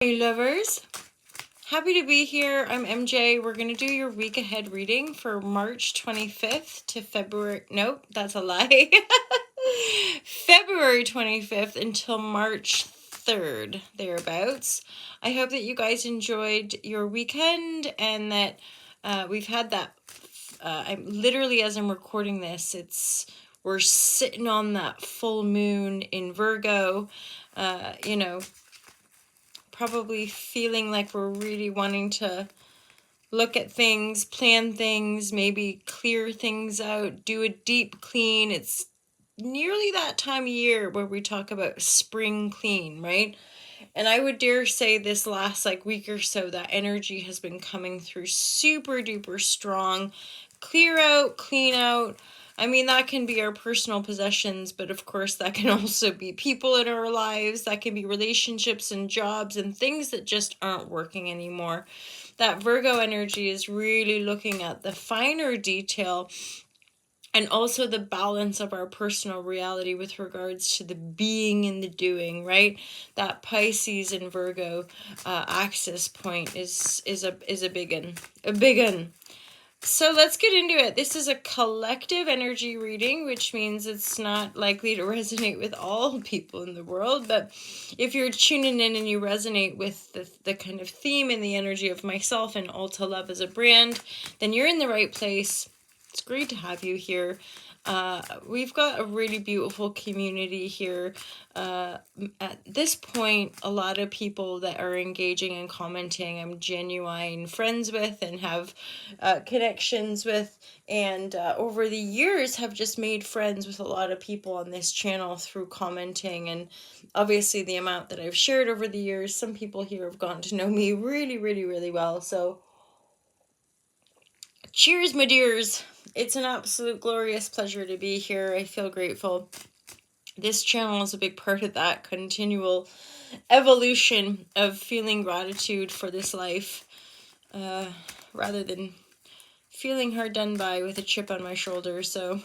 Hey lovers, happy to be here. I'm MJ. We're going to do your week ahead reading for March 25th to February. Nope, that's a lie. February 25th until March 3rd, thereabouts. I hope that you guys enjoyed your weekend and that we've had that. I'm literally, as I'm recording this, we're sitting on that full moon in Virgo. Probably feeling like we're really wanting to look at things, plan things, maybe clear things out, do a deep clean. It's nearly that time of year where we talk about spring clean, right? And I would dare say this last week or so, that energy has been coming through super duper strong. Clear out, clean out. I mean, that can be our personal possessions, but of course, that can also be people in our lives. That can be relationships and jobs and things that just aren't working anymore. That Virgo energy is really looking at the finer detail and also the balance of our personal reality with regards to the being and the doing, right? That Pisces and Virgo axis point is a big one. So let's get into it. This is a collective energy reading, which means it's not likely to resonate with all people in the world. But if you're tuning in and you resonate with the kind of theme and the energy of myself and Ulta Love as a brand, then you're in the right place. It's great to have you here. We've got a really beautiful community here. At this point, a lot of people that are engaging and commenting, I'm genuine friends with and have connections with, and over the years have just made friends with a lot of people on this channel through commenting. And obviously the amount that I've shared over the years, some people here have gotten to know me really, really, really well. So cheers, my dears. It's an absolute glorious pleasure to be here. I feel grateful. This channel is a big part of that continual evolution of feeling gratitude for this life, rather than feeling hard done by with a chip on my shoulder. So,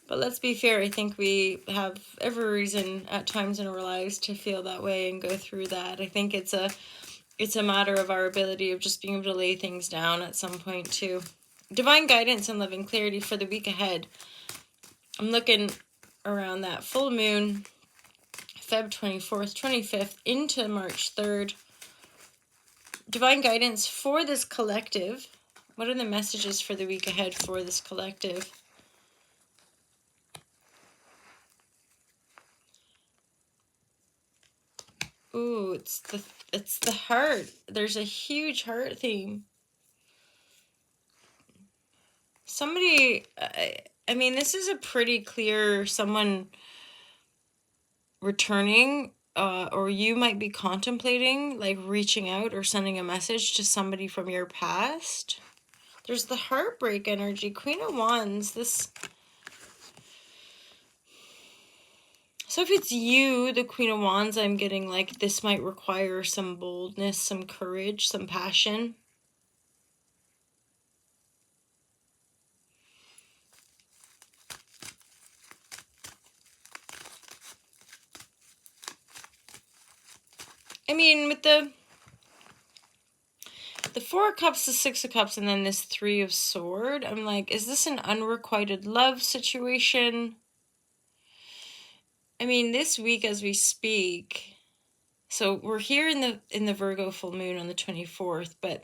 but let's be fair, I think we have every reason at times in our lives to feel that way and go through that. I think it's a matter of our ability of just being able to lay things down at some point too. Divine guidance and loving clarity for the week ahead. I'm looking around that full moon, Feb 24th, 25th into March 3rd. Divine guidance for this collective. What are the messages for the week ahead for this collective? Ooh, it's the heart. There's a huge heart theme. Somebody, I mean, this is a pretty clear someone returning, or you might be contemplating reaching out or sending a message to somebody from your past. There's the heartbreak energy, Queen of Wands. So if it's you, the Queen of Wands, I'm getting this might require some boldness, some courage, some passion. I mean, with the Four of Cups, the Six of Cups, and then this Three of Sword, I'm like, is this an unrequited love situation? I mean, this week as we speak, so we're here in the Virgo full moon on the 24th, but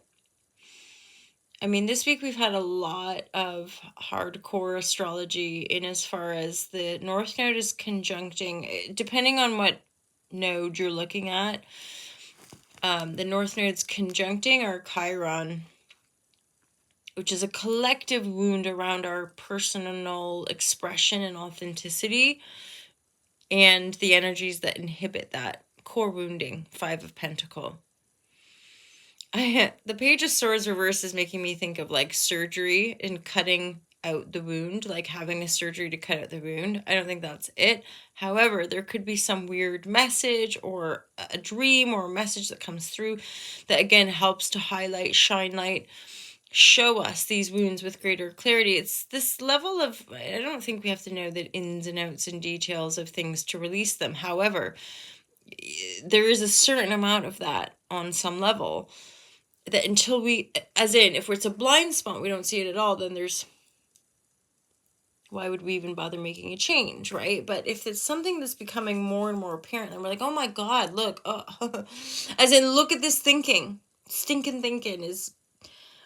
I mean, this week we've had a lot of hardcore astrology in as far as the North Node is conjuncting, depending on what node you're looking at. The North Node's conjuncting our Chiron, which is a collective wound around our personal expression and authenticity, and the energies that inhibit that core wounding. Five of Pentacles. The Page of Swords reverse is making me think of surgery and cutting out the wound, having a surgery to cut out the wound. I don't think that's it. However, there could be some weird message or a dream or a message that comes through that again helps to highlight, shine light, show us these wounds with greater clarity. It's this level of, I don't think we have to know the ins and outs and details of things to release them. However, there is a certain amount of that on some level, that until we, as in, if it's a blind spot, we don't see it at all, then why would we even bother making a change, right? But if it's something that's becoming more and more apparent, then we're like, oh my God, look, as in, look at this thinking. Stinking thinking is,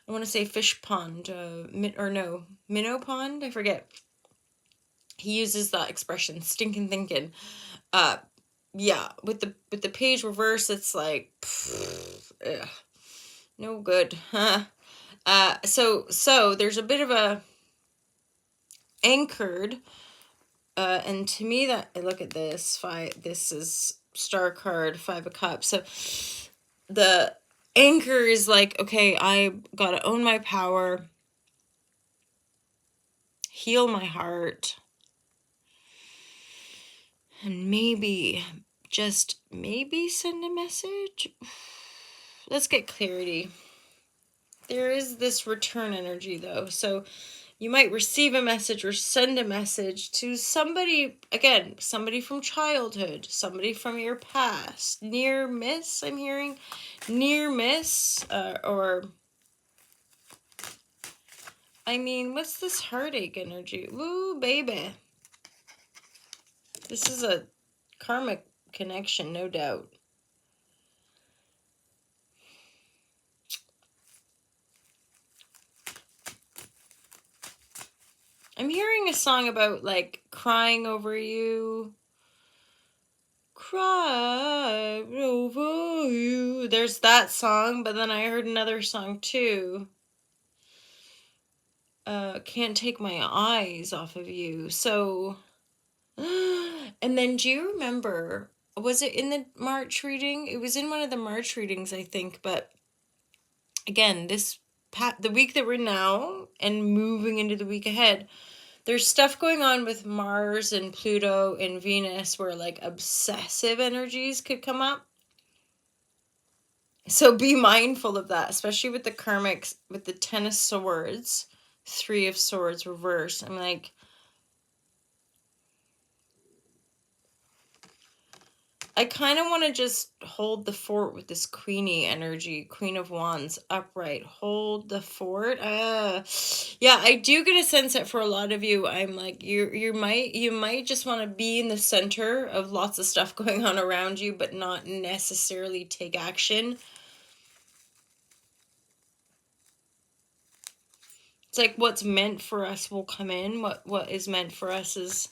I want to say fish pond, minnow pond, I forget. He uses that expression, stinking thinking. Yeah, with the page reverse, it's like, ugh, no good. So there's a bit of a anchored, and to me, that, look at this, this is star card, 5 of Cups. So the anchor is like, okay, I gotta own my power, heal my heart, and maybe, just maybe, send a message. Let's get clarity. There is this return energy, though. So you might receive a message or send a message to somebody, again, somebody from childhood, somebody from your past. Near miss, I'm hearing. Near miss, or, I mean, what's this heartache energy? Woo, baby. This is a karmic connection, no doubt. I'm hearing a song about, like, crying over you. Cry over you. There's that song, but then I heard another song too. Can't take my eyes off of you. So, and then do you remember, was it in the March reading? It was in one of the March readings, I think, but again, the week that we're now and moving into the week ahead, there's stuff going on with Mars and Pluto and Venus where, like, obsessive energies could come up. So be mindful of that, especially with the karmics, with the 10 of Swords, 3 of Swords reverse. I'm like, I kind of want to just hold the fort with this queenie energy, Queen of Wands, upright, hold the fort. Yeah, I do get a sense that for a lot of you, I'm like, you might just want to be in the center of lots of stuff going on around you, but not necessarily take action. It's like what's meant for us will come in. What is meant for us is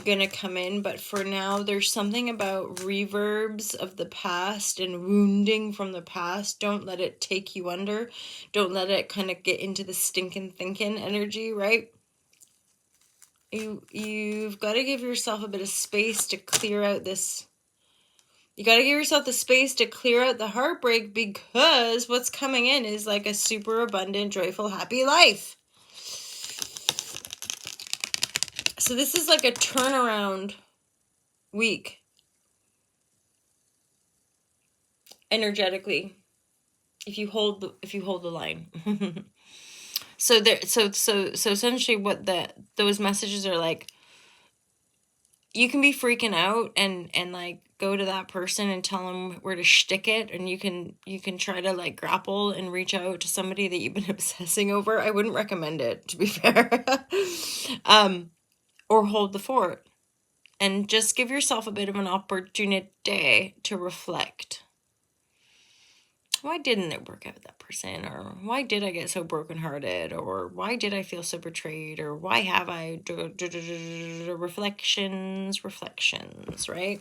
gonna come in, but for now, there's something about reverbs of the past and wounding from the past. Don't let it take you under. Don't let it kind of get into the stinking thinking energy, right? You've got to give yourself a bit of space to clear out this. You got to give yourself the space to clear out the heartbreak, because what's coming in is like a super abundant, joyful, happy life. So this is like a turnaround week energetically, if you hold the line. So essentially what those messages are like, you can be freaking out and like go to that person and tell them where to shtick it, and you can try to like grapple and reach out to somebody that you've been obsessing over. I wouldn't recommend it, to be fair. Or hold the fort and just give yourself a bit of an opportunity to reflect. Why didn't it work out with that person? Or why did I get so brokenhearted? Or why did I feel so betrayed? Or why have I... Reflections, right?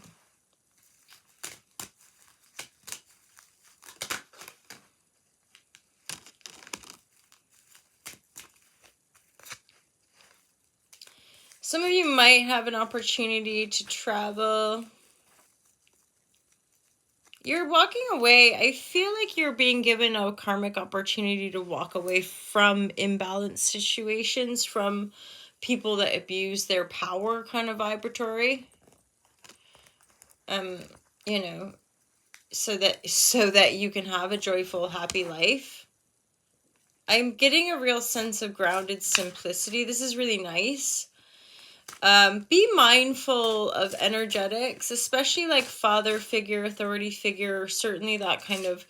Some of you might have an opportunity to travel. You're walking away. I feel like you're being given a karmic opportunity to walk away from imbalanced situations, from people that abuse their power, kind of vibratory. You know, so that you can have a joyful, happy life. I'm getting a real sense of grounded simplicity. This is really nice. Be mindful of energetics, especially like father figure, authority figure, certainly that kind of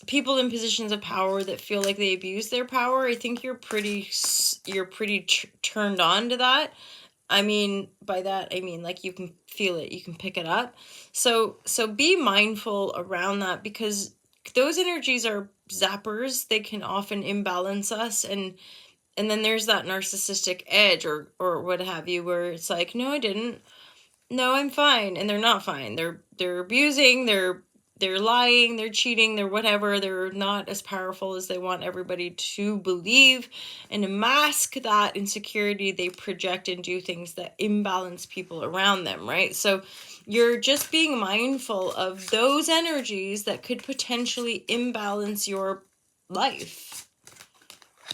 people in positions of power that feel like they abuse their power. I think you're pretty turned on to that. I mean, by that I mean like you can feel it, you can pick it up. So be mindful around that, because those energies are zappers. They can often imbalance us, and then there's that narcissistic edge or what have you, where it's like, no, I didn't. No, I'm fine. And they're not fine. They're abusing, they're lying, they're cheating, they're whatever. They're not as powerful as they want everybody to believe. And to mask that insecurity, they project and do things that imbalance people around them, right? So you're just being mindful of those energies that could potentially imbalance your life.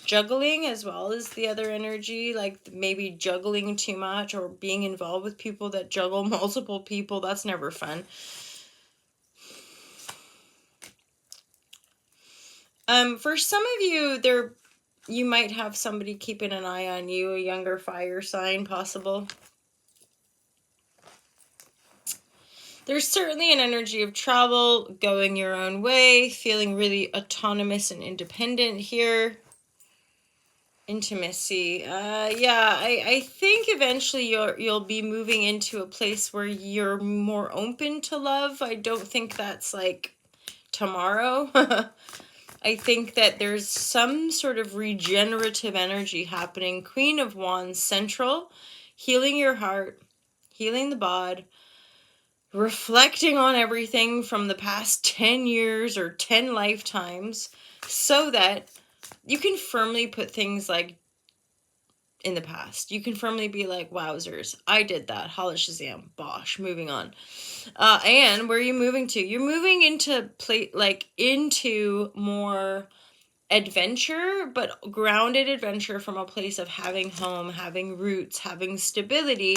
Juggling as well as the other energy, like maybe juggling too much or being involved with people that juggle multiple people. That's never fun. For some of you, you might have somebody keeping an eye on you, a younger fire sign possible. There's certainly an energy of travel, going your own way, feeling really autonomous and independent here. Intimacy. Yeah, I think eventually you'll be moving into a place where you're more open to love. I don't think that's like tomorrow. I think that there's some sort of regenerative energy happening. Queen of Wands central, healing your heart, healing the bod, reflecting on everything from the past 10 years or 10 lifetimes, so that you can firmly put things like in the past. You can firmly be like, wowzers, I did that. Holla Shazam, bosh, moving on. And where are you moving to? You're moving into into more adventure, but grounded adventure from a place of having home, having roots, having stability,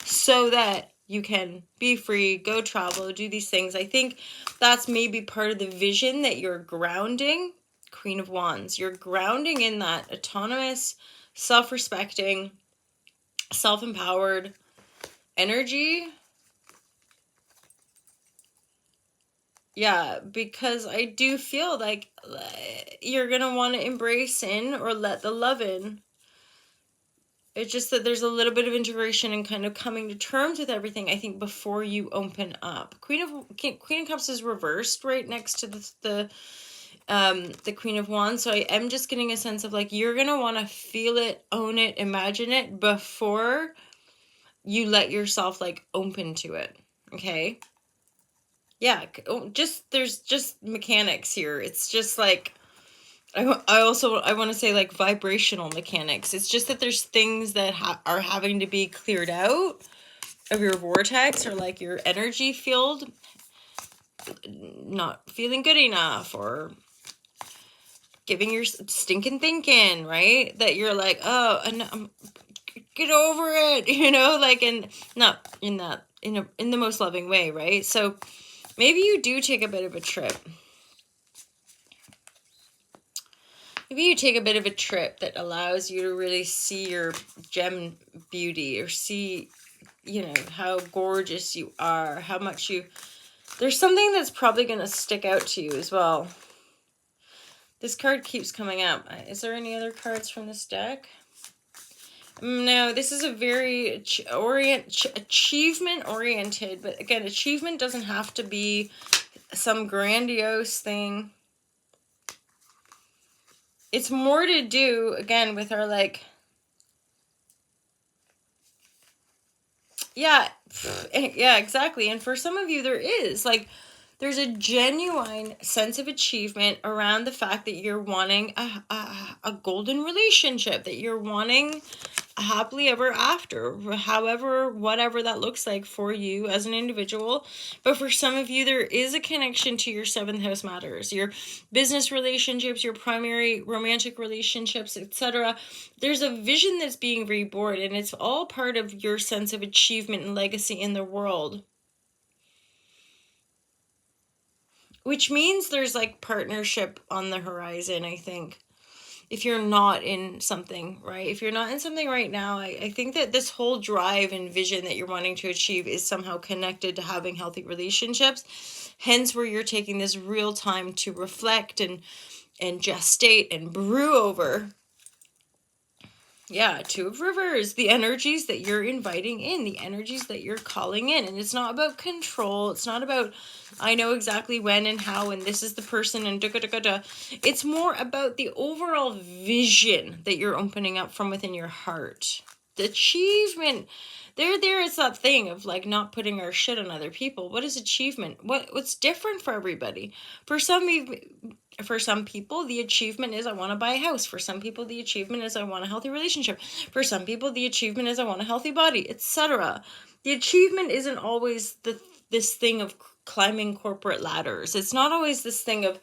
so that you can be free, go travel, do these things. I think that's maybe part of the vision that you're grounding. Queen of Wands, you're grounding in that autonomous, self-respecting, self-empowered energy. Yeah, because I do feel like you're gonna want to embrace in or let the love in. It's just that there's a little bit of integration and kind of coming to terms with everything, I think, before you open up. Queen of Cups is reversed right next to the Queen of Wands. So I am just getting a sense of like you're gonna want to feel it, own it, imagine it before you let yourself like open to it. Okay? Yeah, there's just mechanics here. It's just like I want to say like vibrational mechanics. It's just that there's things that are having to be cleared out of your vortex, or like your energy field not feeling good enough, or giving your stinking thinking, right? That you're like, oh, get over it, like, and not in that, in the most loving way, right? So maybe you do take a bit of a trip. Maybe you take a bit of a trip that allows you to really see your gem beauty, or see, how gorgeous you are, how much there's something that's probably going to stick out to you as well. This card keeps coming up. Is there any other cards from this deck? No, this is a very achievement oriented, but again, achievement doesn't have to be some grandiose thing. It's more to do, again, with our yeah, exactly. And for some of you, there's a genuine sense of achievement around the fact that you're wanting a golden relationship, that you're wanting a happily ever after, however, whatever that looks like for you as an individual. But for some of you, there is a connection to your 7th house matters, your business relationships, your primary romantic relationships, etc. There's a vision that's being reborn, and it's all part of your sense of achievement and legacy in the world. Which means there's like partnership on the horizon, I think. if you're not in something, right? If you're not in something right now, I think that this whole drive and vision that you're wanting to achieve is somehow connected to having healthy relationships. Hence where you're taking this real time to reflect and gestate and brew over. Yeah, Two of Rivers, the energies that you're inviting in, the energies that you're calling in. And it's not about control. It's not about, I know exactly when and how, and this is the person, and da-da-da-da. It's more about the overall vision that you're opening up from within your heart. The achievement. There is that thing of like not putting our shit on other people. What is achievement? What's different for everybody? For some people, the achievement is I want to buy a house. For some people, the achievement is I want a healthy relationship. For some people, the achievement is I want a healthy body, etc. The achievement isn't always this thing of climbing corporate ladders. It's not always this thing of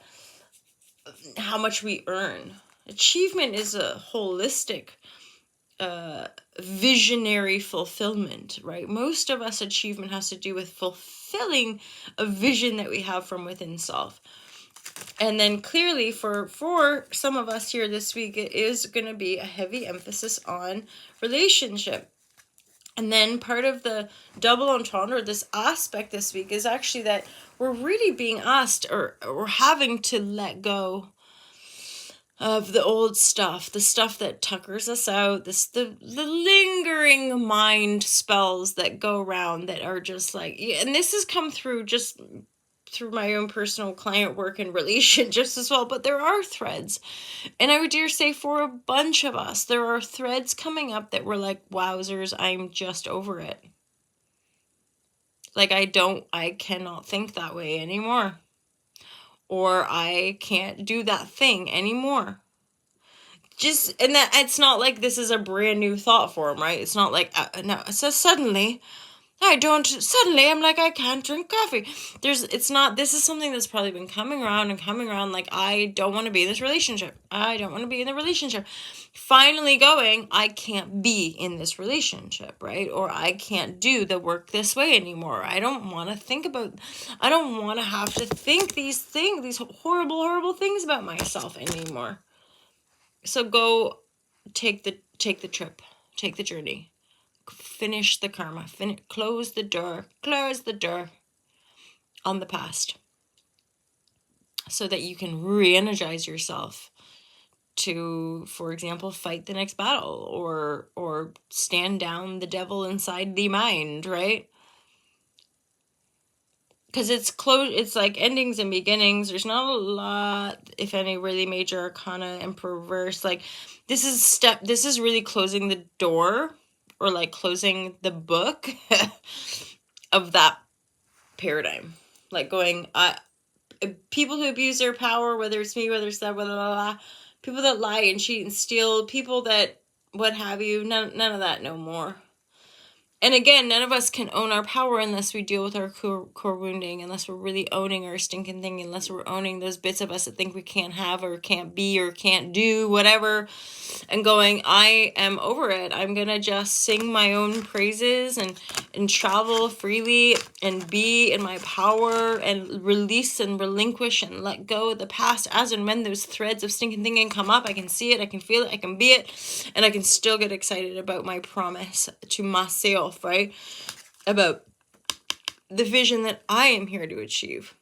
how much we earn. Achievement is a holistic visionary fulfillment, right? Most of us, achievement has to do with fulfilling a vision that we have from within self. And then clearly for some of us here this week, it is going to be a heavy emphasis on relationship. And then part of the double entendre, this aspect this week, is actually that we're really being asked, or we're having to let go of the old stuff, the stuff that tuckers us out, the lingering mind spells that go around that are just like, and this has come through just through my own personal client work and relationships as well, but there are threads. And I would dare say for a bunch of us, there are threads coming up that we're like, wowzers, I'm just over it. Like I cannot think that way anymore. Or I can't do that thing anymore. And that it's not like this is a brand new thought form, right? It's not like, no, it says suddenly I'm like, I can't drink coffee. This is something that's probably been coming around, like, I don't want to be in this relationship. I don't want to be in the relationship. Finally going, I can't be in this relationship, right? Or I can't do the work this way anymore. I don't want to have to think these horrible, horrible things about myself anymore. So go take the trip, take the journey. Finish the karma, close the door on the past so that you can re-energize yourself to, for example, fight the next battle or stand down the devil inside the mind, right? Because it's like endings and beginnings. There's not a lot, if any, really major arcana and reverse. Like this is really closing the door, or like closing the book of that paradigm. Like going, people who abuse their power, whether it's me, whether it's that, blah, blah, blah, people that lie and cheat and steal, people that what have you, none of that no more. And again, none of us can own our power unless we deal with our core wounding, unless we're really owning our stinking thing, unless we're owning those bits of us that think we can't have or can't be or can't do, whatever, and going, I am over it. I'm going to just sing my own praises and travel freely and be in my power and release and relinquish and let go of the past as and when those threads of stinking thinking come up. I can see it, I can feel it, I can be it, and I can still get excited about my promise to myself, right? About the vision that I am here to achieve.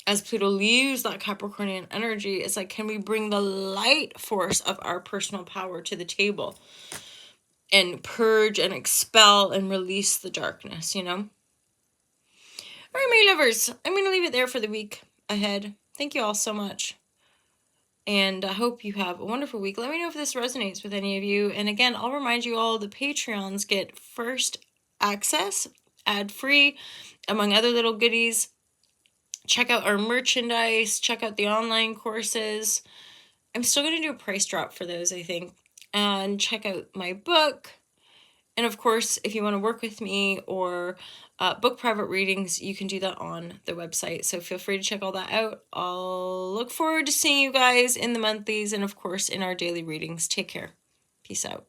As Pluto leaves that Capricornian energy, it's like, can we bring the light force of our personal power to the table and purge and expel and release the darkness, you know? All right, my lovers, I'm going to leave it there for the week ahead. Thank you all so much. And I hope you have a wonderful week. Let me know if this resonates with any of you. And again, I'll remind you all, the Patreons get first access, ad-free, among other little goodies. Check out our merchandise. Check out the online courses. I'm still going to do a price drop for those, I think. And check out my book. And of course, if you want to work with me or book private readings, you can do that on the website. So feel free to check all that out. I'll look forward to seeing you guys in the monthlies and of course in our daily readings. Take care. Peace out.